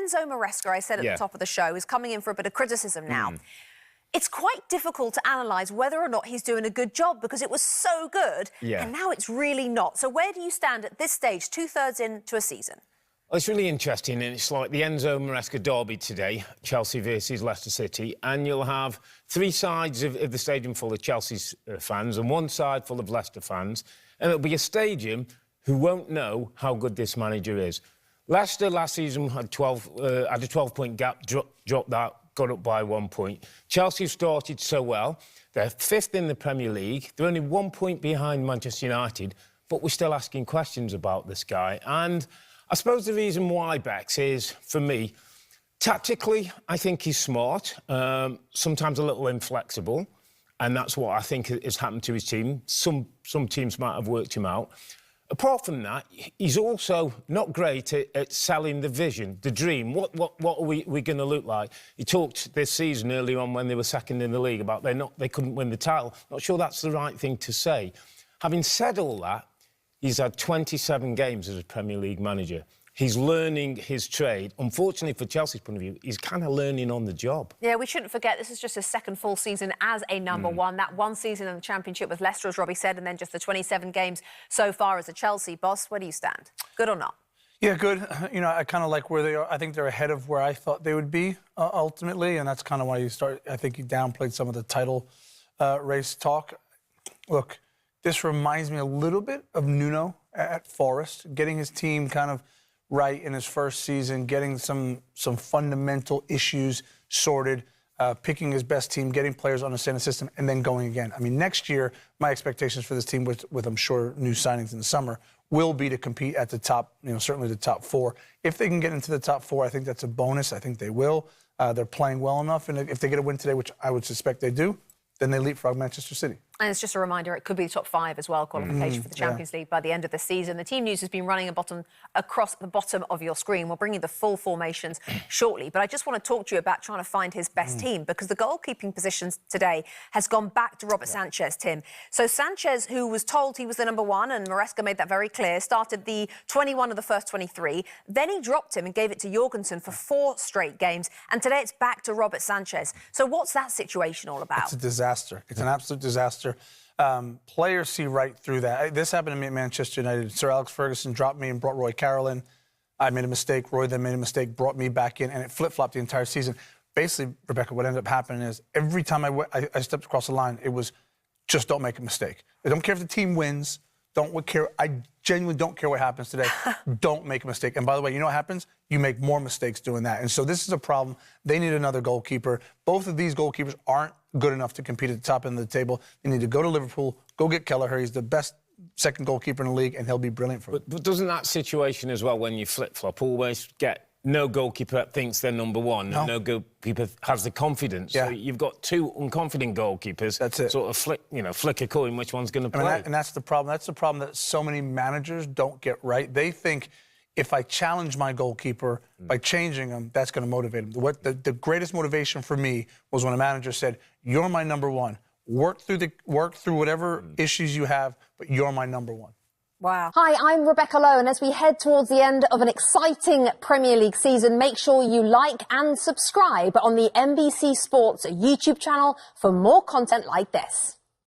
Enzo Maresca, I said at the top of the show, is coming in for a bit of criticism now. It's quite difficult to analyse whether or not he's doing a good job because it was so good and now it's really not. So where do you stand at this stage, two-thirds into a season? Well, it's really interesting, and it's like the Enzo Maresca derby today, Chelsea versus Leicester City, and you'll have three sides of the stadium full of Chelsea's fans and one side full of Leicester fans, and it'll be a stadium who won't know how good this manager is. Leicester last season had a 12-point gap, dropped that, got up by 1 point. Chelsea started so well. They're fifth in the Premier League. They're only 1 point behind Manchester United, but we're still asking questions about this guy. And I suppose the reason why, Bex, is, for me, tactically, I think he's smart, sometimes a little inflexible, and that's what I think has happened to his team. Some teams might have worked him out. Apart from that, he's also not great at selling the vision, the dream. What are we going to look like? He talked this season earlier on when they were second in the league about they couldn't win the title. Not sure that's the right thing to say. Having said all that, he's had 27 games as a Premier League manager. He's learning his trade. Unfortunately, for Chelsea's point of view, he's kind of learning on the job. Yeah, we shouldn't forget this is just his second full season as a number one. That one season in the Championship with Leicester, as Robbie said, and then just the 27 games so far as a Chelsea boss. Where do you stand? Good or not? Yeah, good. You know, I kind of like where they are. I think they're ahead of where I thought they would be ultimately, and that's kind of why you start. I think you downplayed some of the title race talk. Look, this reminds me a little bit of Nuno at Forest, getting his team kind of right in his first season, getting some fundamental issues sorted, picking his best team, getting players on the same system, and then going again. I mean, next year, my expectations for this team, with I'm sure new signings in the summer, will be to compete at the top, you know, certainly the top four. If they can get into the top four, I think that's a bonus. I think they will. They're playing well enough, and if they get a win today, which I would suspect they do, then they leapfrog Manchester City. And it's just a reminder, it could be the top five as well, qualification for the Champions League by the end of the season. The team news has been running across the bottom of your screen. We'll bring you the full formations shortly. But I just want to talk to you about trying to find his best team, because the goalkeeping positions today has gone back to Robert Sanchez, Tim. So Sanchez, who was told he was the number one, and Maresca made that very clear, started the 21 of the first 23. Then he dropped him and gave it to Jorgensen for 4 straight games. And today it's back to Robert Sanchez. So what's that situation all about? It's a disaster. It's an absolute disaster. Players see right through that. This happened to me at Manchester United. Sir Alex Ferguson dropped me and brought Roy Carroll in. I made a mistake. Roy then made a mistake, brought me back in, and it flip-flopped the entire season. Basically, Rebecca, what ended up happening is every time I stepped across the line, it was just don't make a mistake. I don't care if the team wins. Don't care. I genuinely don't care what happens today. Don't make a mistake. And by the way, you know what happens? You make more mistakes doing that. And so this is a problem. They need another goalkeeper. Both of these goalkeepers aren't good enough to compete at the top end of the table. They need to go to Liverpool, go get Kelleher. He's the best second goalkeeper in the league, and he'll be brilliant for them. But doesn't that situation as well, when you flip-flop, always get no goalkeeper that thinks they're number one, and no goalkeeper has the confidence? So you've got two unconfident goalkeepers. That's it. Sort of flick a coin which one's going to play. And that's the problem. That's the problem that so many managers don't get right. They think if I challenge my goalkeeper by changing him, that's going to motivate him. The greatest motivation for me was when a manager said, "You're my number one. Work through whatever issues you have, but you're my number one." Wow. Hi, I'm Rebecca Lowe, and as we head towards the end of an exciting Premier League season, make sure you like and subscribe on the NBC Sports YouTube channel for more content like this.